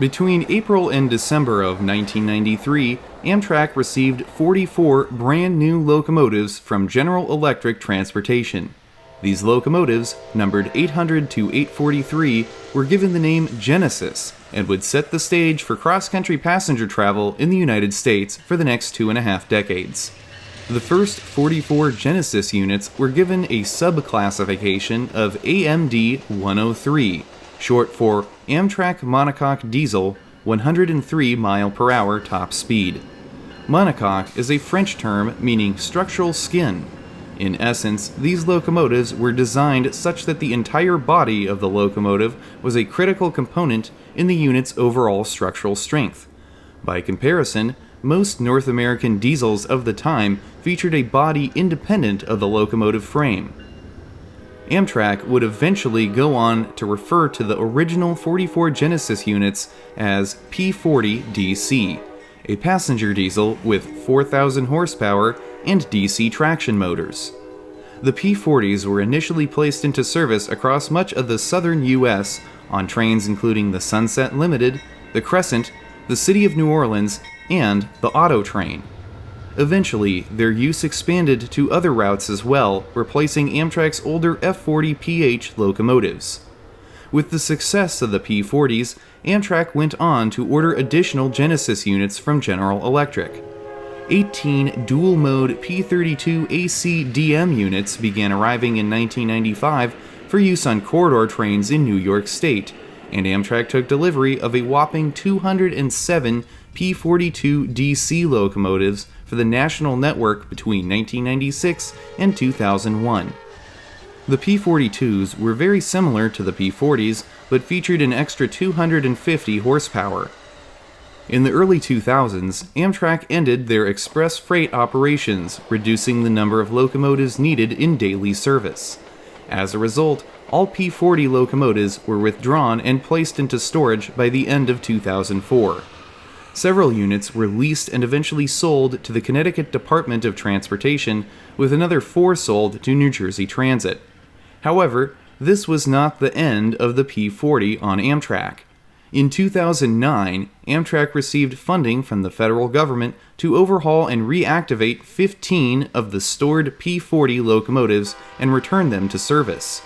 Between April and December of 1993, Amtrak received 44 brand new locomotives from General Electric Transportation. These locomotives, numbered 800 to 843, were given the name Genesis and would set the stage for cross-country passenger travel in the United States for the next 2.5 decades. The first 44 Genesis units were given a sub-classification of AMD 103, short for Amtrak Monocoque Diesel, 103 mile/hour top speed. Monocoque is a French term meaning structural skin. In essence, these locomotives were designed such that the entire body of the locomotive was a critical component in the unit's overall structural strength. By comparison, most North American diesels of the time featured a body independent of the locomotive frame. Amtrak would eventually go on to refer to the original 44 Genesis units as P40 DC, a passenger diesel with 4,000 horsepower and DC traction motors. The P40s were initially placed into service across much of the southern U.S. on trains including the Sunset Limited, the Crescent, the City of New Orleans, and the Auto Train. Eventually, their use expanded to other routes as well, replacing Amtrak's older F40 PH locomotives. With the success of the P40s, Amtrak went on to order additional Genesis units from General Electric. 18 dual-mode P32 AC DM units began arriving in 1995 for use on corridor trains in New York State, and Amtrak took delivery of a whopping 207 P42 DC locomotives for the national network between 1996 and 2001. The P42s were very similar to the P40s, but featured an extra 250 horsepower. In the early 2000s, Amtrak ended their express freight operations, reducing the number of locomotives needed in daily service. As a result, all P40 locomotives were withdrawn and placed into storage by the end of 2004. Several units were leased and eventually sold to the Connecticut Department of Transportation, with another 4 sold to New Jersey Transit. However, this was not the end of the P40 on Amtrak. In 2009, Amtrak received funding from the federal government to overhaul and reactivate 15 of the stored P40 locomotives and return them to service.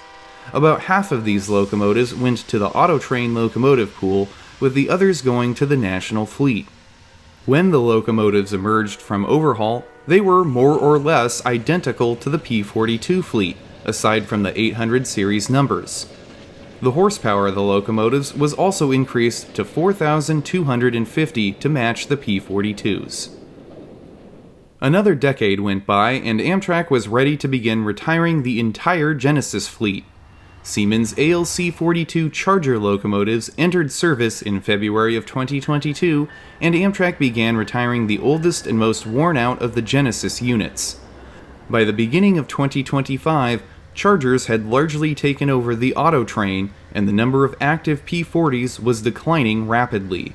About half of these locomotives went to the Auto Train locomotive pool, with the others going to the national fleet. When the locomotives emerged from overhaul, they were more or less identical to the P42 fleet, aside from the 800 series numbers. The horsepower of the locomotives was also increased to 4,250 to match the P42s. Another decade went by, and Amtrak was ready to begin retiring the entire Genesis fleet. Siemens ALC-42 Charger locomotives entered service in February of 2022, and Amtrak began retiring the oldest and most worn out of the Genesis units. By the beginning of 2025, Chargers had largely taken over the Auto Train, and the number of active P40s was declining rapidly.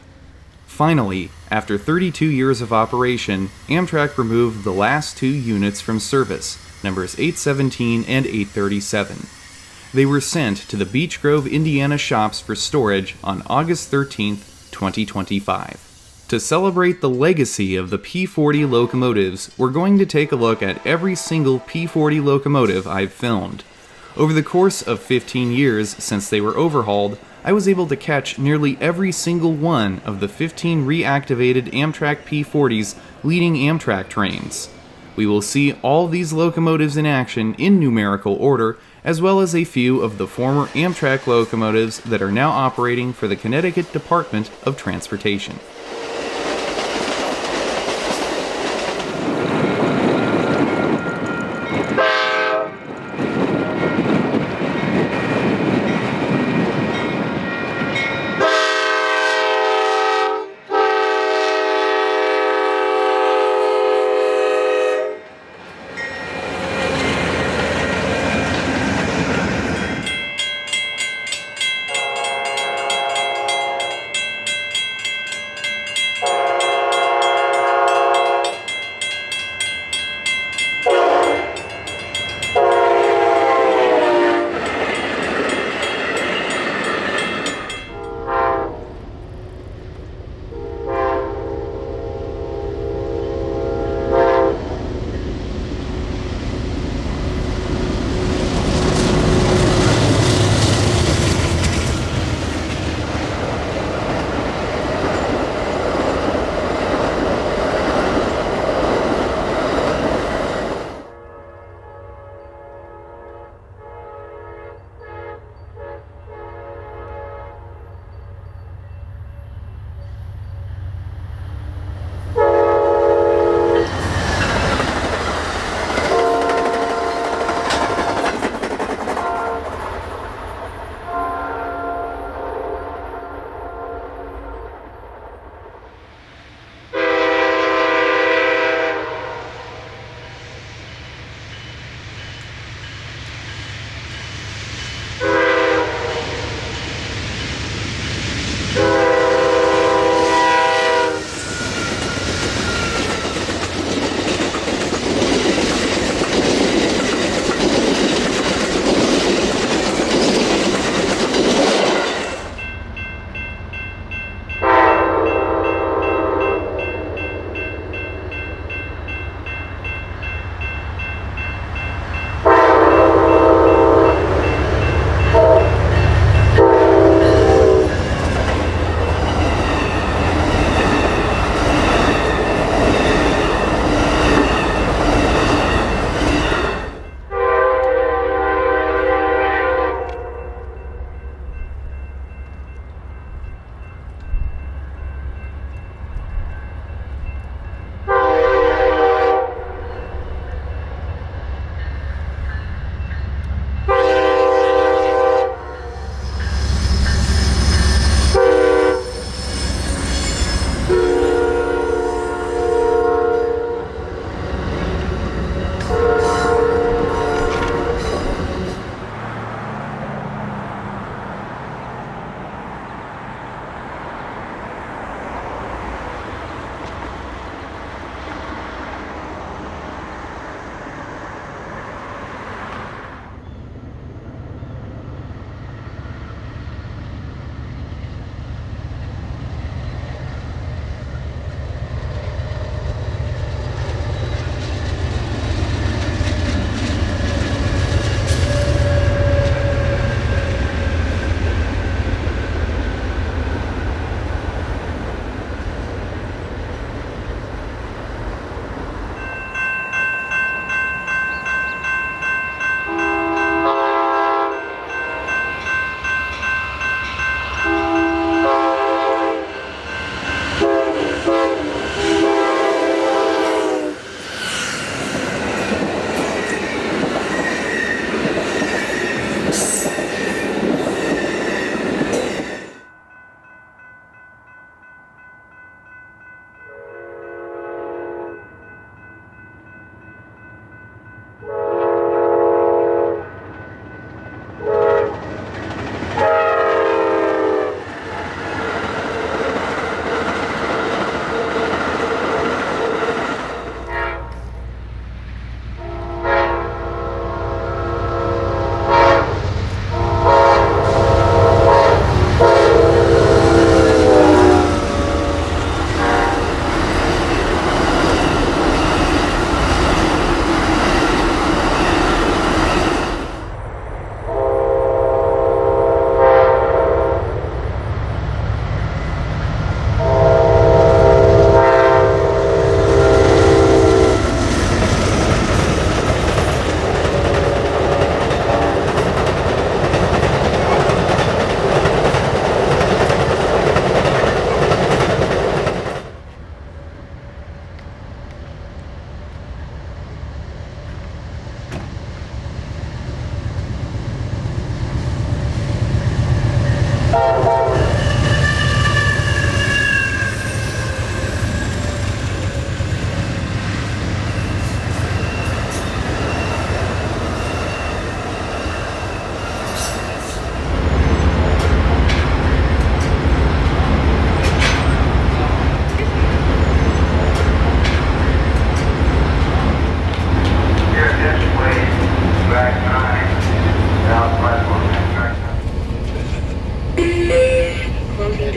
Finally, after 32 years of operation, Amtrak removed the last 2 units from service, numbers 817 and 837. They were sent to the Beech Grove, Indiana shops for storage on August 13, 2025. To celebrate the legacy of the P40 locomotives, we're going to take a look at every single P40 locomotive I've filmed. Over the course of 15 years since they were overhauled, I was able to catch nearly every single one of the 15 reactivated Amtrak P40s leading Amtrak trains. We will see all these locomotives in action in numerical order, as well as a few of the former Amtrak locomotives that are now operating for the Connecticut Department of Transportation.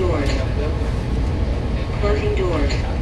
doors. Closing doors.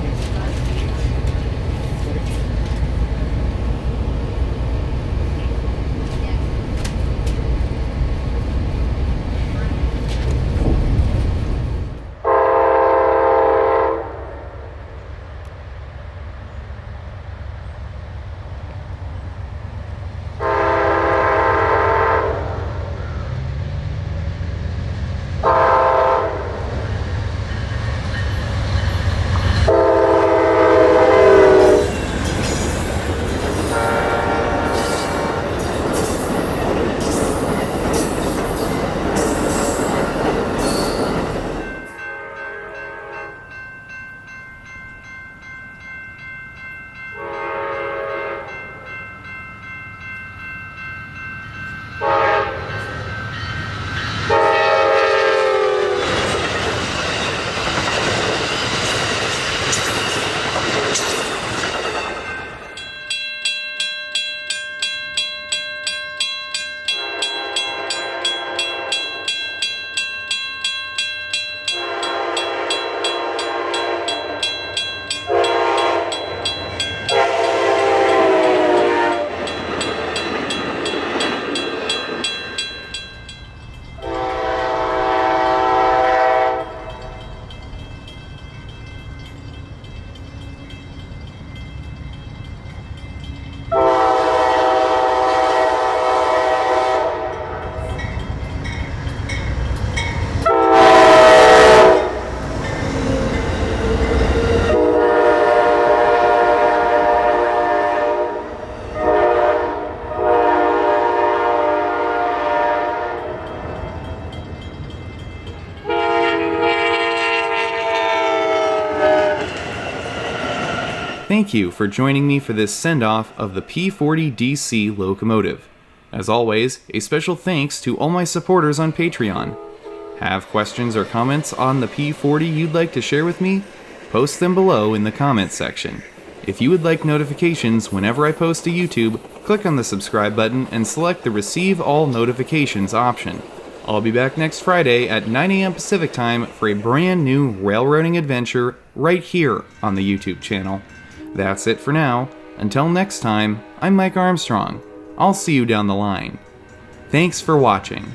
Thank you for joining me for this send-off of the P40 DC locomotive. As always, a special thanks to all my supporters on Patreon. Have questions or comments on the P40 you'd like to share with me? Post them below in the comments section. If you would like notifications whenever I post to YouTube, click on the subscribe button and select the Receive All Notifications option. I'll be back next Friday at 9 a.m. Pacific Time for a brand new railroading adventure right here on the YouTube channel. That's it for now. Until next time, I'm Mike Armstrong. I'll see you down the line. Thanks for watching.